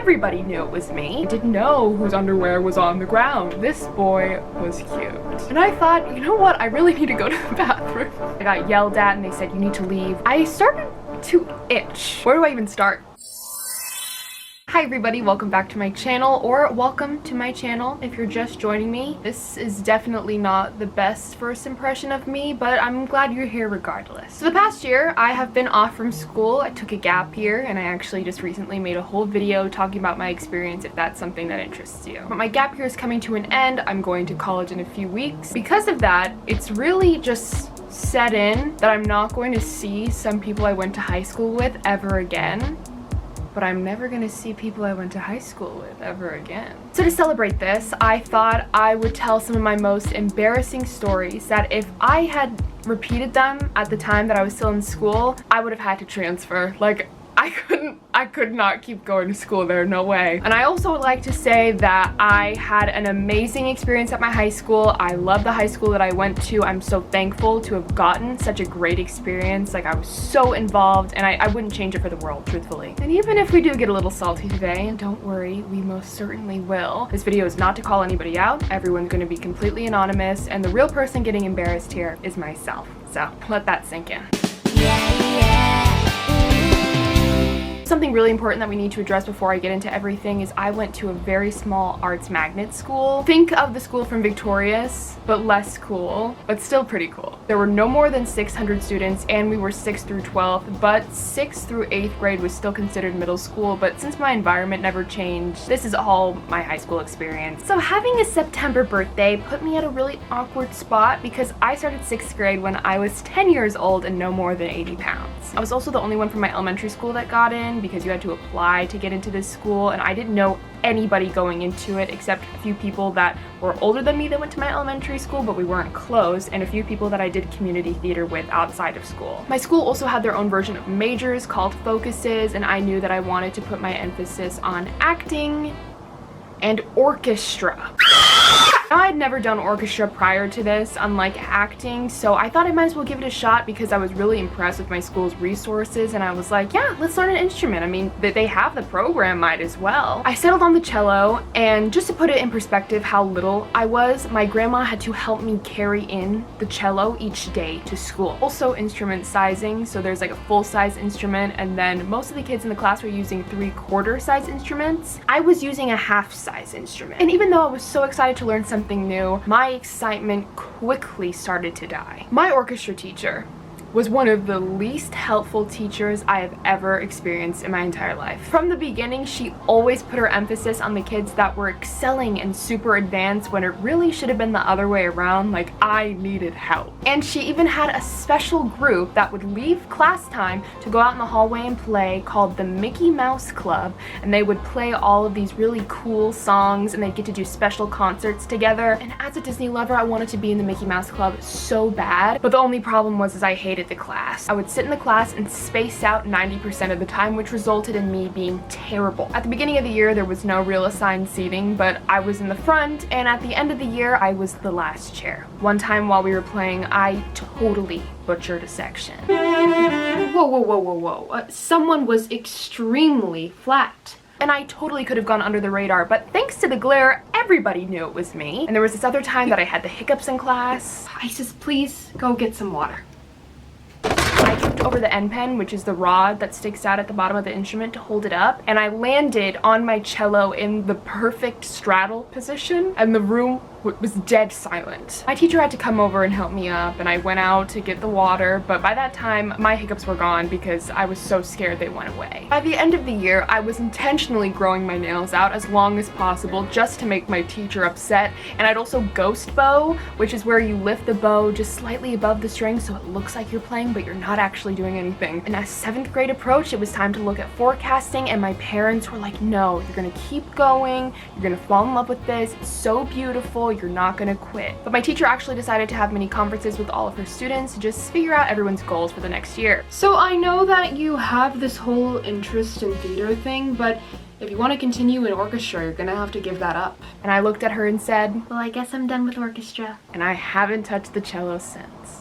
everybody knew it was me. I didn't know whose underwear was on the ground. This boy was cute. And I thought, you know what? I really need to go to the bathroom. I got yelled at and they said, you need to leave. I started to itch. Where do I even start? Hi everybody, welcome back to my channel, or welcome to my channel if you're just joining me. This is definitely not the best first impression of me, but I'm glad you're here regardless. So the past year, I have been off from school. I took a gap year, and I actually just recently made a whole video talking about my experience if that's something that interests you. But my gap year is coming to an end. I'm going to college in a few weeks. Because of that, it's really just set in that I'm not going to see some people I went to high school with ever again. But I'm never gonna see people I went to high school with ever again. So to celebrate this, I thought I would tell some of my most embarrassing stories that if I had repeated them at the time that I was still in school, I would have had to transfer. Like, I could not keep going to school there, no way. And I also would like to say that I had an amazing experience at my high school. I love the high school that I went to. I'm so thankful to have gotten such a great experience. Like, I was so involved, and I wouldn't change it for the world, truthfully. And even if we do get a little salty today, and don't worry, we most certainly will. This video is not to call anybody out. Everyone's gonna be completely anonymous, and the real person getting embarrassed here is myself. So let that sink in. Something really important that we need to address before I get into everything is I went to a very small arts magnet school. Think of the school from Victorious, but less cool, but still pretty cool. There were no more than 600 students, and we were 6th through 12th, but 6th through 8th grade was still considered middle school. But since my environment never changed, this is all my high school experience. So having a September birthday put me at a really awkward spot because I started 6th grade when I was 10 years old and no more than 80 pounds. I was also the only one from my elementary school that got in because you had to apply to get into this school, and I didn't know anybody going into it except a few people that were older than me that went to my elementary school, but we weren't close, and a few people that I did community theater with outside of school. My school also had their own version of majors called focuses, and I knew that I wanted to put my emphasis on acting and orchestra. I had never done orchestra prior to this, unlike acting, so I thought I might as well give it a shot because I was really impressed with my school's resources, and I was like, yeah, let's learn an instrument. I mean, they have the program, might as well. I settled on the cello, and just to put it in perspective how little I was, my grandma had to help me carry in the cello each day to school. Also instrument sizing, so there's like a full-size instrument, and then most of the kids in the class were using 3/4 size instruments. I was using a half-size instrument. And even though I was so excited to learn something new, my excitement quickly started to die. My orchestra teacher was one of the least helpful teachers I have ever experienced in my entire life. From the beginning, she always put her emphasis on the kids that were excelling and super advanced when it really should have been the other way around, like I needed help. And she even had a special group that would leave class time to go out in the hallway and play called the Mickey Mouse Club, and they would play all of these really cool songs, and they'd get to do special concerts together. And as a Disney lover, I wanted to be in the Mickey Mouse Club so bad, but the only problem was I hated the class. I would sit in the class and space out 90% of the time, which resulted in me being terrible. At the beginning of the year, there was no real assigned seating, but I was in the front, and at the end of the year, I was the last chair. One time while we were playing, I totally butchered a section. Whoa, whoa, whoa, whoa, whoa. Someone was extremely flat. And I totally could have gone under the radar, but thanks to the glare, everybody knew it was me. And there was this other time that I had the hiccups in class. Isis, please go get some water. I tripped over the end pen, which is the rod that sticks out at the bottom of the instrument to hold it up, and I landed on my cello in the perfect straddle position, and the room was dead silent. My teacher had to come over and help me up, and I went out to get the water, but by that time my hiccups were gone because I was so scared they went away. By the end of the year, I was intentionally growing my nails out as long as possible just to make my teacher upset, and I'd also ghost bow, which is where you lift the bow just slightly above the string so it looks like you're playing but you're not actually doing anything. And as 7th grade approached, it was time to look at forecasting, and my parents were like, no, you're gonna keep going, you're gonna fall in love with this, it's so beautiful, you're not gonna quit. But my teacher actually decided to have mini conferences with all of her students to just figure out everyone's goals for the next year. So I know that you have this whole interest in theater thing, but if you want to continue in orchestra, you're gonna have to give that up. And I looked at her and said, well, I guess I'm done with orchestra. And I haven't touched the cello since.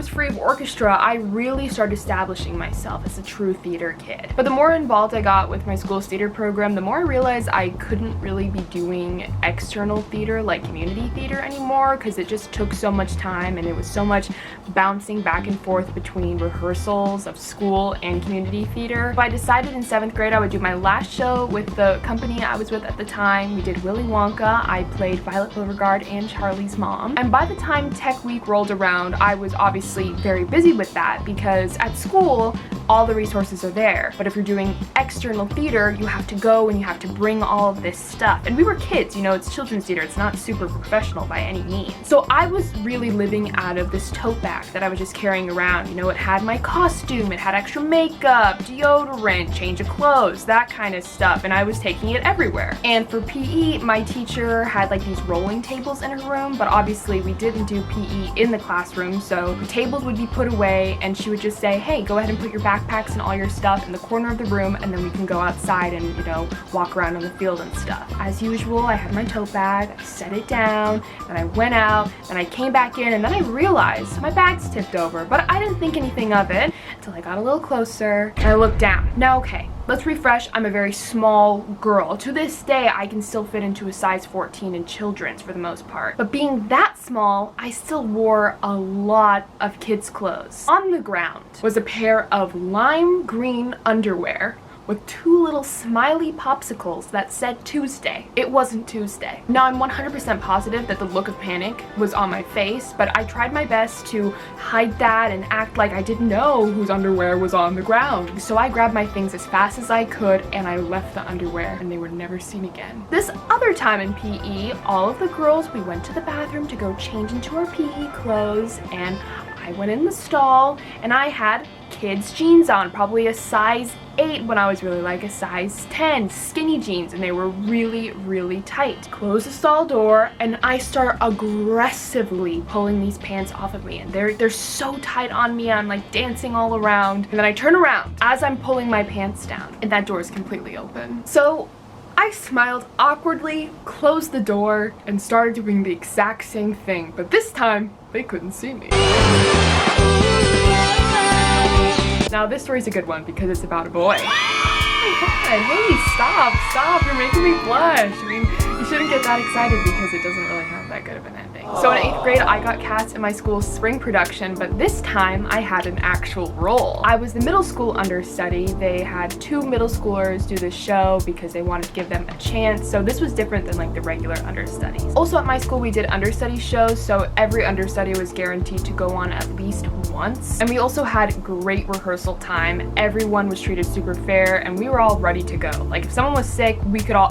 was free of orchestra, I really started establishing myself as a true theater kid. But the more involved I got with my school's theater program, the more I realized I couldn't really be doing external theater like community theater anymore, because it just took so much time and it was so much bouncing back and forth between rehearsals of school and community theater. So I decided in 7th grade I would do my last show with the company I was with at the time. We did Willy Wonka. I played Violet Beauregard and Charlie's mom. And by the time Tech Week rolled around, I was obviously very busy with that, because at school all the resources are there. But if you're doing external theater, you have to go and you have to bring all of this stuff. And we were kids, you know, it's children's theater. It's not super professional by any means. So I was really living out of this tote bag that I was just carrying around. You know, it had my costume, it had extra makeup, deodorant, change of clothes, that kind of stuff. And I was taking it everywhere. And for PE, my teacher had like these rolling tables in her room, but obviously we didn't do PE in the classroom. So the tables would be put away and she would just say, hey, go ahead and put your backpacks and all your stuff in the corner of the room, and then we can go outside and, you know, walk around on the field and stuff. As usual, I had my tote bag, I set it down, and I went out, and I came back in, and then I realized my bag's tipped over, but I didn't think anything of it until I got a little closer and I looked down. Now, okay, let's refresh. I'm a very small girl. To this day, I can still fit into a size 14 in children's for the most part. But being that small, I still wore a lot of kids' clothes. On the ground was a pair of lime green underwear with 2 little smiley popsicles that said Tuesday. It wasn't Tuesday. Now, I'm 100% positive that the look of panic was on my face, but I tried my best to hide that and act like I didn't know whose underwear was on the ground. So I grabbed my things as fast as I could and I left the underwear, and they were never seen again. This other time in PE, all of the girls, we went to the bathroom to go change into our PE clothes, and I went in the stall and I had kids jeans on, probably a size 8 when I was really like a size 10, skinny jeans, and they were really, really tight. Close the stall door and I start aggressively pulling these pants off of me, and they're so tight on me. I'm like dancing all around, and then I turn around as I'm pulling my pants down and that door is completely open. So I smiled awkwardly, closed the door, and started doing the exact same thing, but this time they couldn't see me. Now this story's a good one because it's about a boy. Oh my god, hey, stop, you're making me blush. I mean, you shouldn't get that excited because it doesn't really have that good of an ending. So in 8th grade, I got cast in my school's spring production, but this time I had an actual role. I was the middle school understudy. They had 2 middle schoolers do this show because they wanted to give them a chance. So this was different than like the regular understudies. Also at my school, we did understudy shows, so every understudy was guaranteed to go on at least once. And we also had great rehearsal time. Everyone was treated super fair and we were all ready to go. Like if someone was sick,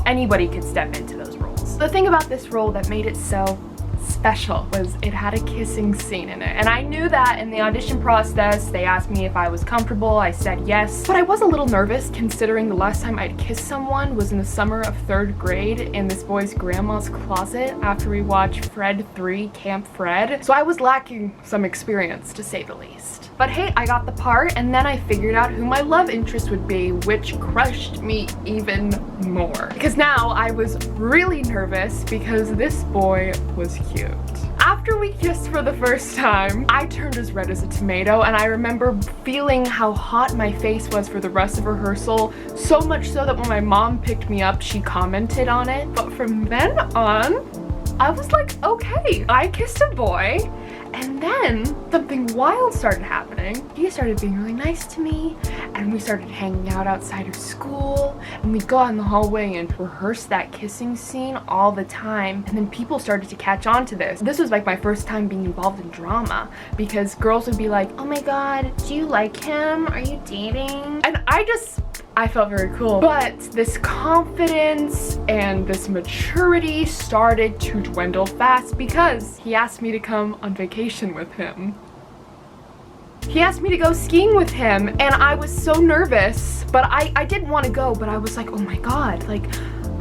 anybody could step into those roles. The thing about this role that made it so special was it had a kissing scene in it, and I knew that in the audition process. They asked me if I was comfortable. I said yes, but I was a little nervous considering the last time I'd kissed someone was in the summer of 3rd grade in this boy's grandma's closet after we watched Fred 3 Camp Fred, so I was lacking some experience to say the least. But hey, I got the part, and then I figured out who my love interest would be, which crushed me even more. Because now I was really nervous because this boy was cute. After we kissed for the first time, I turned as red as a tomato, and I remember feeling how hot my face was for the rest of rehearsal, so much so that when my mom picked me up, she commented on it. But from then on, I was like, okay, I kissed a boy. And then something wild started happening. He started being really nice to me, and we started hanging out outside of school, and we'd go out in the hallway and rehearse that kissing scene all the time. And then people started to catch on to this. This was like my first time being involved in drama, because girls would be like, oh my god, do you like him? Are you dating? And I felt very cool. But this confidence and this maturity started to dwindle fast because he asked me to come on vacation with him. He asked me to go skiing with him, and I was so nervous, but I didn't want to go, but I was like, oh my god, like,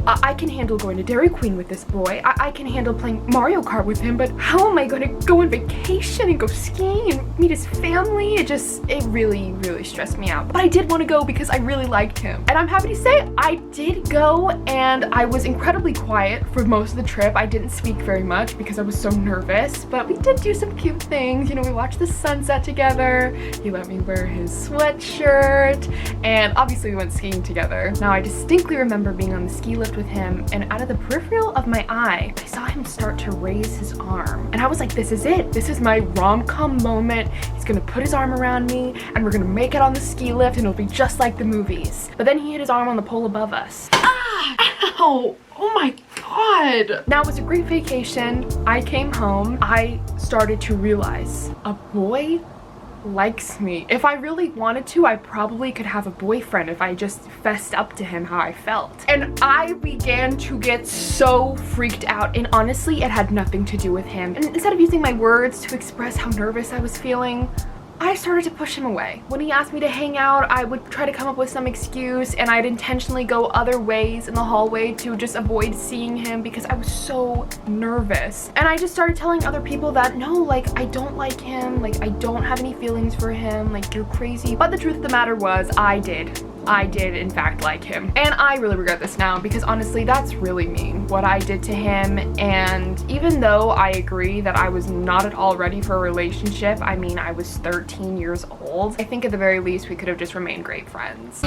I can handle going to Dairy Queen with this boy. I can handle playing Mario Kart with him, but how am I going to go on vacation and go skiing and meet his family? It really, really stressed me out. But I did want to go because I really liked him. And I'm happy to say I did go, and I was incredibly quiet for most of the trip. I didn't speak very much because I was so nervous, but we did do some cute things. You know, we watched the sunset together. He let me wear his sweatshirt, and obviously we went skiing together. Now I distinctly remember being on the ski lift with him, and out of the peripheral of my eye, I saw him start to raise his arm. And I was like, this is it. This is my rom-com moment. He's gonna put his arm around me, and we're gonna make it on the ski lift, and it'll be just like the movies. But then he hit his arm on the pole above us. Ah! Ow! Oh my god! Now it was a great vacation. I came home. I started to realize a boy likes me. If I really wanted to, I probably could have a boyfriend if I just fessed up to him how I felt. And I began to get so freaked out, and honestly, it had nothing to do with him. And instead of using my words to express how nervous I was feeling, I started to push him away. When he asked me to hang out, I would try to come up with some excuse, and I'd intentionally go other ways in the hallway to just avoid seeing him because I was so nervous. And I just started telling other people that no, like, I don't like him, like, I don't have any feelings for him, like, you're crazy. But the truth of the matter was, I did in fact like him. And I really regret this now because honestly, that's really mean, what I did to him. And even though I agree that I was not at all ready for a relationship, I mean, I was 13 years old, I think at the very least we could have just remained great friends.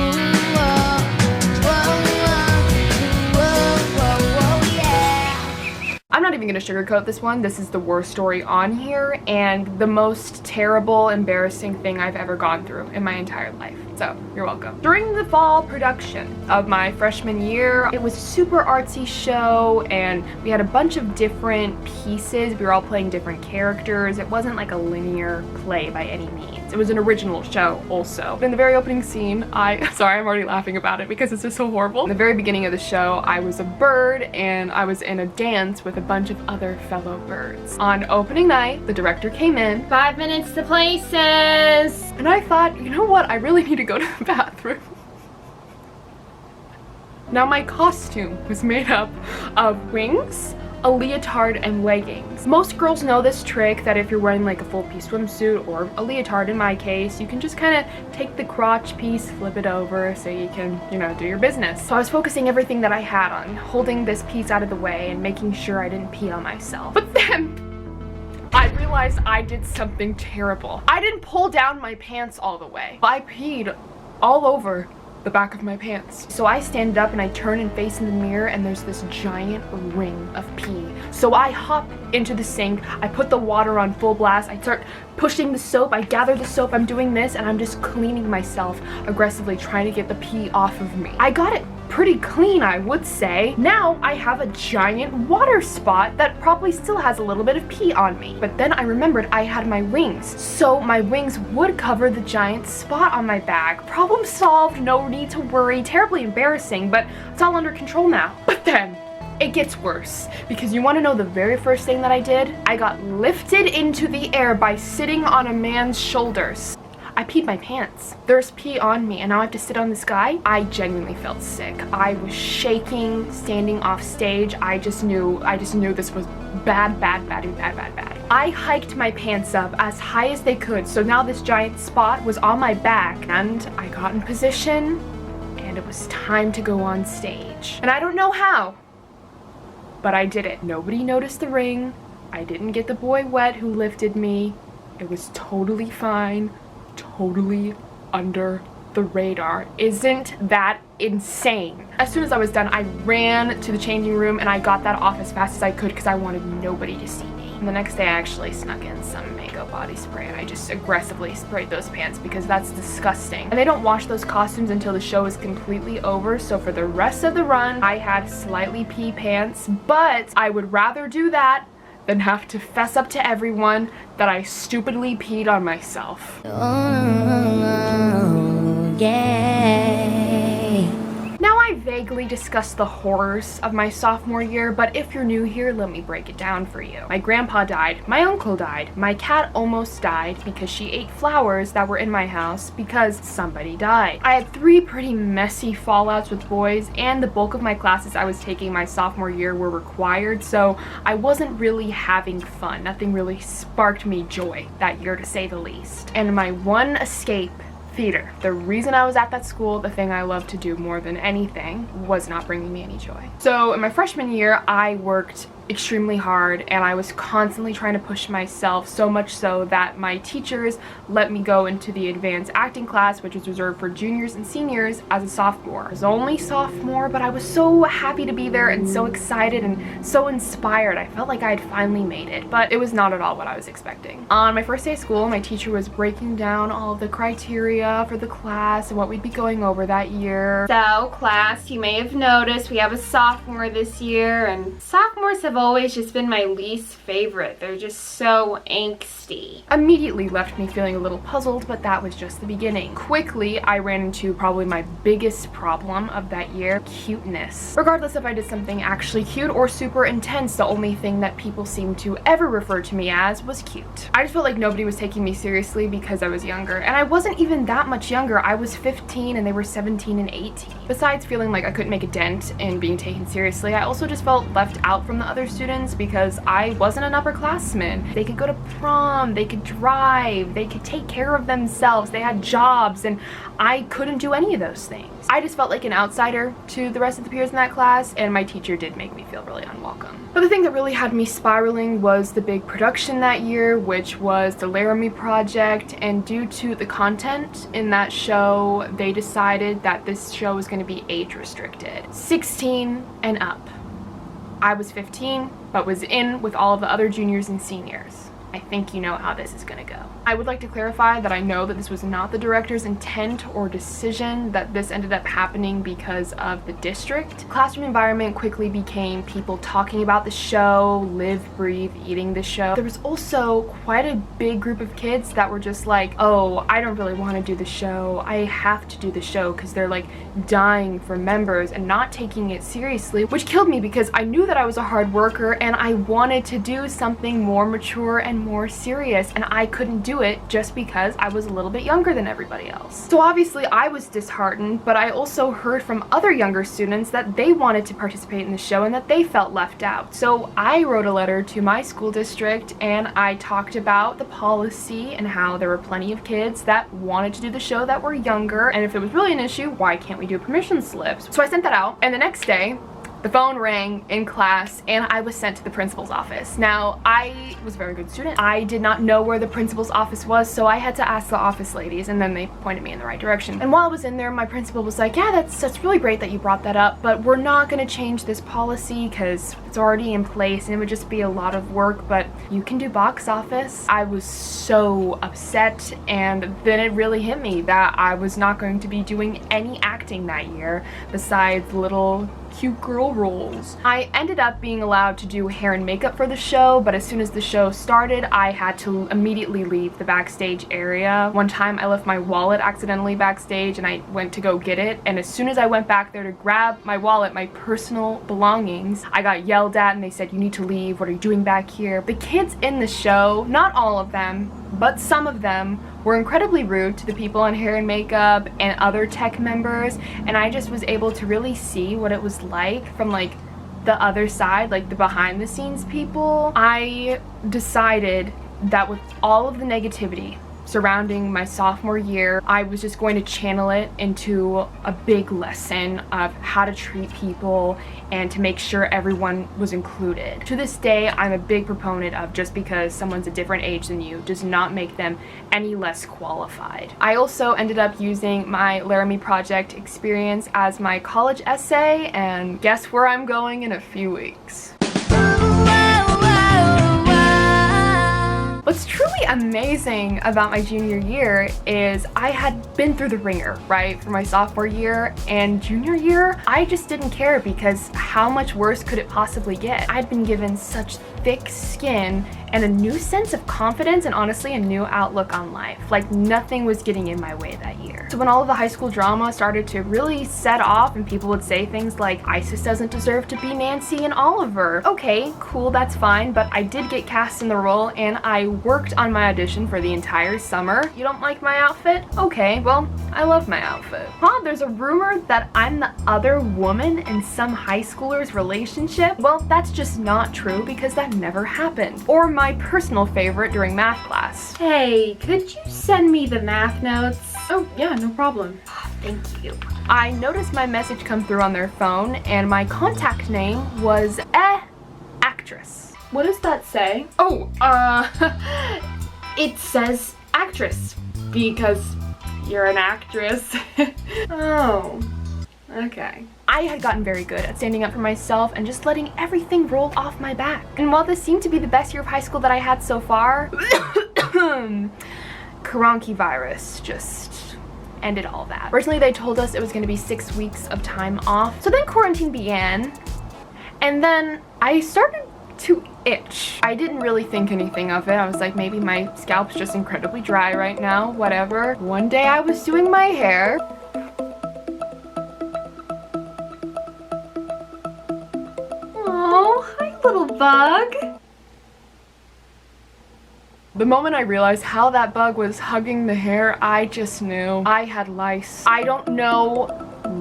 I'm not even gonna sugarcoat this one. This is the worst story on here and the most terrible, embarrassing thing I've ever gone through in my entire life. So, you're welcome. During the fall production of my freshman year, it was a super artsy show, and we had a bunch of different pieces. We were all playing different characters. It wasn't like a linear play by any means. It was an original show also. In the very opening scene, sorry, I'm already laughing about it because it's just so horrible. In the very beginning of the show, I was a bird, and I was in a dance with a bunch of other fellow birds. On opening night, the director came in. 5 minutes to places! And I thought, you know what? I really need to go to the bathroom. Now my costume was made up of wings, a leotard, and leggings. Most girls know this trick, that if you're wearing like a full piece swimsuit or a leotard in my case, you can just kind of take the crotch piece, flip it over so you can, you know, do your business. So I was focusing everything that I had on holding this piece out of the way and making sure I didn't pee on myself. But then I realized I did something terrible. I didn't pull down my pants all the way. I peed all over the back of my pants. So I stand up and I turn and face in the mirror, and there's this giant ring of pee. So I hop into the sink, I put the water on full blast, I start pushing the soap, I gather the soap, I'm doing this, and I'm just cleaning myself aggressively, trying to get the pee off of me. I got it pretty clean, I would say. Now I have a giant water spot that probably still has a little bit of pee on me. But then I remembered I had my wings, so my wings would cover the giant spot on my back. Problem solved, no need to worry. Terribly embarrassing, but it's all under control now. But then it gets worse, because you want to know the very first thing that I did? I got lifted into the air by sitting on a man's shoulders. I peed my pants. There's pee on me, and now I have to sit on this guy. I genuinely felt sick. I was shaking, standing off stage. I just knew this was bad. I hiked my pants up as high as they could, so now this giant spot was on my back, and I got in position, and it was time to go on stage. And I don't know how, but I did it. Nobody noticed the ring. I didn't get the boy wet who lifted me. It was totally fine. Totally under the radar. Isn't that insane? As soon as I was done, I ran to the changing room and I got that off as fast as I could because I wanted nobody to see me. And the next day I actually snuck in some Mango body spray, and I just aggressively sprayed those pants because that's disgusting. And they don't wash those costumes until the show is completely over, so for the rest of the run I had slightly pee pants, but I would rather do that than have to fess up to everyone that I stupidly peed on myself. Oh, yeah. Now I vaguely already discussed the horrors of my sophomore year, but if you're new here, let me break it down for you. My grandpa died, my uncle died, my cat almost died because she ate flowers that were in my house because somebody died. I had 3 pretty messy fallouts with boys, and the bulk of my classes I was taking my sophomore year were required, so I wasn't really having fun. Nothing really sparked me joy that year, to say the least. And my one escape, theater. The reason I was at that school, the thing I love to do more than anything, was not bringing me any joy. So in my freshman year, I worked extremely hard and I was constantly trying to push myself, so much so that my teachers let me go into the advanced acting class, which was reserved for juniors and seniors, as a sophomore. I was only sophomore, but I was so happy to be there and so excited and so inspired. I felt like I had finally made it, but it was not at all what I was expecting. On my first day of school, my teacher was breaking down all of the criteria for the class and what we'd be going over that year. So class, you may have noticed we have a sophomore this year, and sophomores have always just been my least favorite. They're just so angsty. Immediately left me feeling a little puzzled, but that was just the beginning. Quickly, I ran into probably my biggest problem of that year: cuteness. Regardless if I did something actually cute or super intense, the only thing that people seemed to ever refer to me as was cute. I just felt like nobody was taking me seriously because I was younger, and I wasn't even that much younger. I was 15 and they were 17 and 18. Besides feeling like I couldn't make a dent in being taken seriously, I also just felt left out from the other students because I wasn't an upperclassman. They could go to prom, they could drive, they could take care of themselves, they had jobs, and I couldn't do any of those things. I just felt like an outsider to the rest of the peers in that class, and my teacher did make me feel really unwelcome. But the thing that really had me spiraling was the big production that year, which was the Laramie Project, and due to the content in that show, they decided that this show was going to be age restricted. 16 and up. I was 15, but was in with all of the other juniors and seniors. I think you know how this is gonna go. I would like to clarify that I know that this was not the director's intent or decision, that this ended up happening because of the district. Classroom environment quickly became people talking about the show, live, breathe, eating the show. There was also quite a big group of kids that were just like, oh, I don't really want to do the show. I have to do the show, because they're like dying for members and not taking it seriously, which killed me because I knew that I was a hard worker and I wanted to do something more mature and more serious, and I couldn't do it just because I was a little bit younger than everybody else. So obviously I was disheartened, but I also heard from other younger students that they wanted to participate in the show and that they felt left out. So I wrote a letter to my school district and I talked about the policy and how there were plenty of kids that wanted to do the show that were younger, and if it was really an issue, why can't we do permission slips? So I sent that out, and the next day the phone rang in class and I was sent to the principal's office. Now, I was a very good student. I did not know where the principal's office was, so I had to ask the office ladies, and then they pointed me in the right direction. And while I was in there, my principal was like, yeah, that's really great that you brought that up, but we're not gonna change this policy because it's already in place and it would just be a lot of work, but you can do box office. I was so upset, and then it really hit me that I was not going to be doing any acting that year besides little cute girl roles. I ended up being allowed to do hair and makeup for the show, but as soon as the show started, I had to immediately leave the backstage area. One time I left my wallet accidentally backstage and I went to go get it, and as soon as I went back there to grab my wallet, my personal belongings, I got yelled at and they said, you need to leave, what are you doing back here? The kids in the show, not all of them, but some of them, were incredibly rude to the people in hair and makeup and other tech members, and I just was able to really see what it was like from like the other side, like the behind the scenes people. I decided that with all of the negativity surrounding my sophomore year, I was just going to channel it into a big lesson of how to treat people and to make sure everyone was included. To this day, I'm a big proponent of just because someone's a different age than you does not make them any less qualified. I also ended up using my Laramie Project experience as my college essay, and guess where I'm going in a few weeks. What's truly amazing about my junior year is I had been through the ringer, right, for my sophomore year, and junior year, I just didn't care because how much worse could it possibly get? I'd been given such thick skin and a new sense of confidence, and honestly a new outlook on life. Like nothing was getting in my way that year. So when all of the high school drama started to really set off and people would say things like Isis doesn't deserve to be Nancy and Oliver, okay, cool, that's fine, but I did get cast in the role and I worked on my audition for the entire summer. You don't like my outfit? Okay, well, I love my outfit. Huh, there's a rumor that I'm the other woman in some high schooler's relationship? Well, that's just not true because that never happened. Or my personal favorite during math class. Hey, could you send me the math notes? Oh, yeah, no problem. Thank you. I noticed my message come through on their phone and my contact name was actress. What does that say? Oh, it says actress because you're an actress. Oh, okay. I had gotten very good at standing up for myself and just letting everything roll off my back. And while this seemed to be the best year of high school that I had so far, coronavirus just ended all that. Originally they told us it was going to be 6 weeks of time off. So then quarantine began, and then I started to itch. I didn't really think anything of it. I was like, maybe my scalp's just incredibly dry right now, whatever. One day I was doing my hair. Oh, hi little bug. The moment I realized how that bug was hugging the hair, I just knew I had lice. I don't know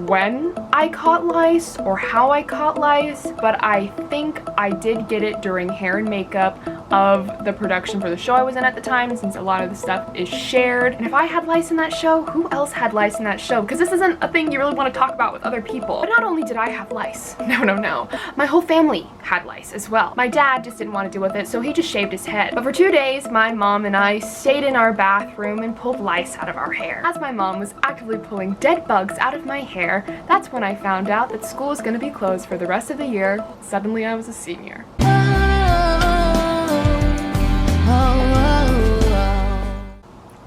when I caught lice or how I caught lice, but I think I did get it during hair and makeup of the production for the show I was in at the time, since a lot of the stuff is shared. And if I had lice in that show, who else had lice in that show? Because this isn't a thing you really want to talk about with other people. But not only did I have lice, no, my whole family had lice as well. My dad just didn't want to deal with it, so he just shaved his head. But for 2 days, my mom and I stayed in our bathroom and pulled lice out of our hair. As my mom was actively pulling dead bugs out of my hair, that's when I found out that school was going to be closed for the rest of the year. Suddenly I was a senior.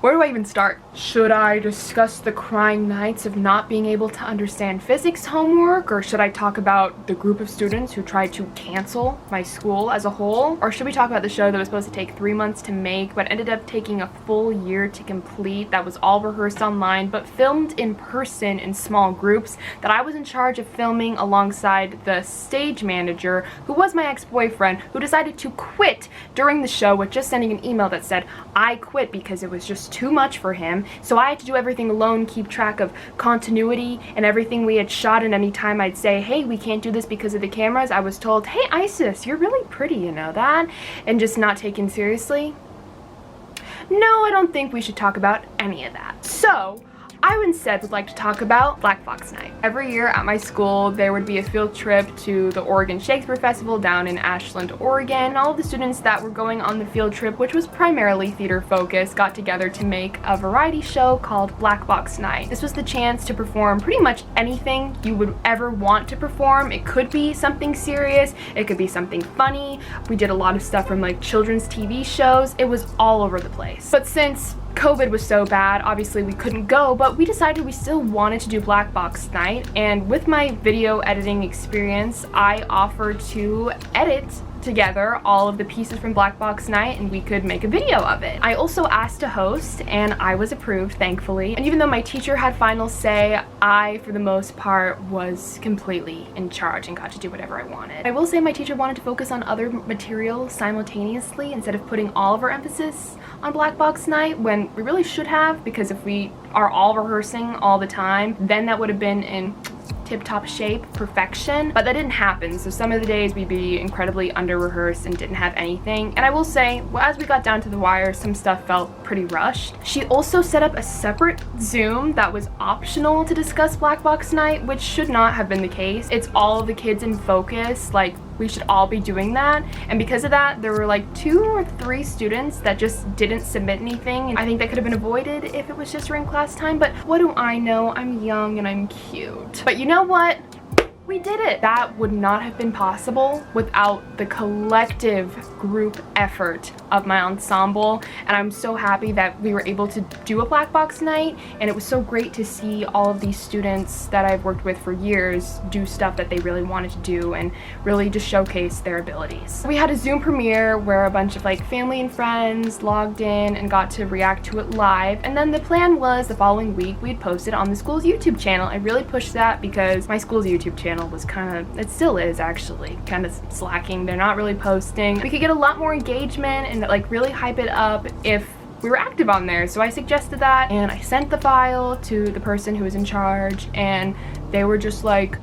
Where do I even start? Should I discuss the crying nights of not being able to understand physics homework? Or should I talk about the group of students who tried to cancel my school as a whole? Or should we talk about the show that was supposed to take 3 months to make but ended up taking a full year to complete, that was all rehearsed online but filmed in person in small groups, that I was in charge of filming alongside the stage manager, who was my ex-boyfriend, who decided to quit during the show with just sending an email that said, I quit because it was just too much for him, so I had to do everything alone, keep track of continuity and everything we had shot, and any time I'd say, hey, we can't do this because of the cameras, I was told, hey Isis, you're really pretty, you know that? And just not taken seriously. No, I don't think we should talk about any of that. So I instead would like to talk about Black Box Night. Every year at my school, there would be a field trip to the Oregon Shakespeare Festival down in Ashland, Oregon. All of the students that were going on the field trip, which was primarily theater focused, got together to make a variety show called Black Box Night. This was the chance to perform pretty much anything you would ever want to perform. It could be something serious, it could be something funny. We did a lot of stuff from like children's TV shows. It was all over the place. But since COVID was so bad, obviously we couldn't go, but we decided we still wanted to do Black Box Night, and with my video editing experience, I offered to edit together all of the pieces from Black Box Night and we could make a video of it. I also asked to host and I was approved, thankfully. And even though my teacher had final say, I, for the most part, was completely in charge and got to do whatever I wanted. I will say my teacher wanted to focus on other material simultaneously instead of putting all of our emphasis on Black Box Night, when we really should have, because if we are all rehearsing all the time, then that would have been in tip-top shape, perfection, but that didn't happen. So some of the days we'd be incredibly under-rehearsed and didn't have anything. And I will say, as we got down to the wire, some stuff felt pretty rushed. She also set up a separate Zoom that was optional to discuss Black Box Night, which should not have been the case. It's all of the kids in focus, like we should all be doing that. And because of that, there were like 2 or 3 students that just didn't submit anything. And I think that could have been avoided if it was just during class time, but what do I know? I'm young and I'm cute. But you know what? We did it! That would not have been possible without the collective group effort of my ensemble, and I'm so happy that we were able to do a black box night, and it was so great to see all of these students that I've worked with for years do stuff that they really wanted to do and really just showcase their abilities. We had a Zoom premiere where a bunch of like family and friends logged in and got to react to it live, and then the plan was the following week we'd post it on the school's YouTube channel. I really pushed that because my school's YouTube channel was kind of, it still is actually, kind of slacking. They're not really posting. We could get a lot more engagement and like really hype it up if we were active on there. So I suggested that, and I sent the file to the person who was in charge, and they were just like,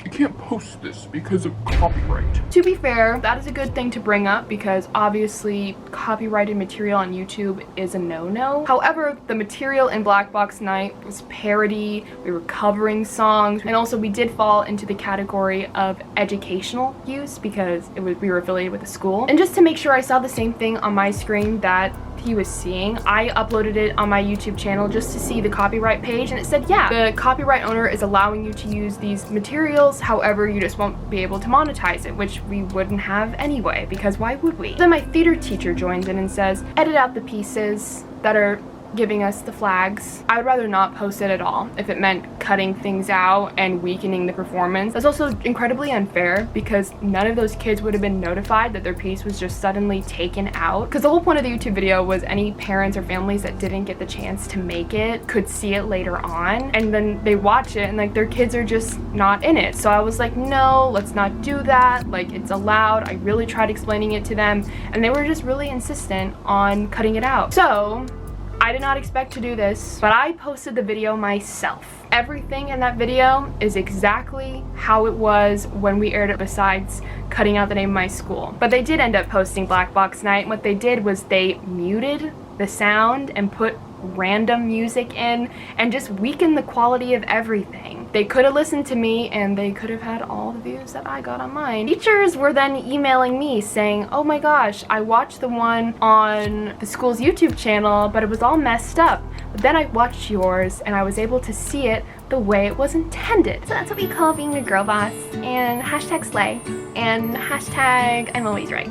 you can't post this because of copyright. To be fair, that is a good thing to bring up because obviously copyrighted material on YouTube is a no-no. However, the material in Black Box Night was parody, we were covering songs, and also we did fall into the category of educational use because we were affiliated with a school. And just to make sure I saw the same thing on my screen that he was seeing, I uploaded it on my YouTube channel just to see the copyright page, and it said, yeah, the copyright owner is allowing you to use these materials, however, you just won't be able to monetize it, which we wouldn't have anyway, because why would we? Then my theater teacher joins in and says, edit out the pieces that are giving us the flags. I would rather not post it at all if it meant cutting things out and weakening the performance. That's also incredibly unfair because none of those kids would have been notified that their piece was just suddenly taken out. Because the whole point of the YouTube video was any parents or families that didn't get the chance to make it could see it later on, and then they watch it and like their kids are just not in it. So I was like, no, let's not do that. Like, it's allowed. I really tried explaining it to them and they were just really insistent on cutting it out. So I did not expect to do this, but I posted the video myself. Everything in that video is exactly how it was when we aired it, besides cutting out the name of my school. But they did end up posting Black Box Night, and what they did was they muted the sound and put random music in and just weakened the quality of everything. They could have listened to me and they could have had all the views that I got on mine. Teachers were then emailing me saying, oh my gosh, I watched the one on the school's YouTube channel, but it was all messed up. But then I watched yours and I was able to see it the way it was intended. So that's what we call being a girl boss, and hashtag slay, and hashtag I'm always right.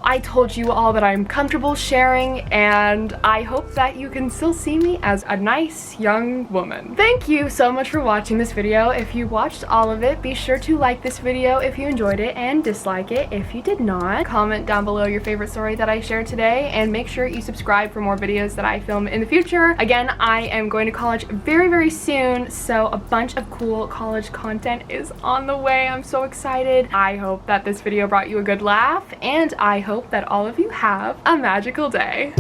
I told you all that I'm comfortable sharing, and I hope that you can still see me as a nice young woman. Thank you so much for watching this video. If you watched all of it, be sure to like this video if you enjoyed it and dislike it if you did not. Comment down below your favorite story that I shared today, and make sure you subscribe for more videos that I film in the future. Again, I am going to college very, very soon, so a bunch of cool college content is on the way. I'm so excited. I hope that this video brought you a good laugh, and I hope that all of you have a magical day.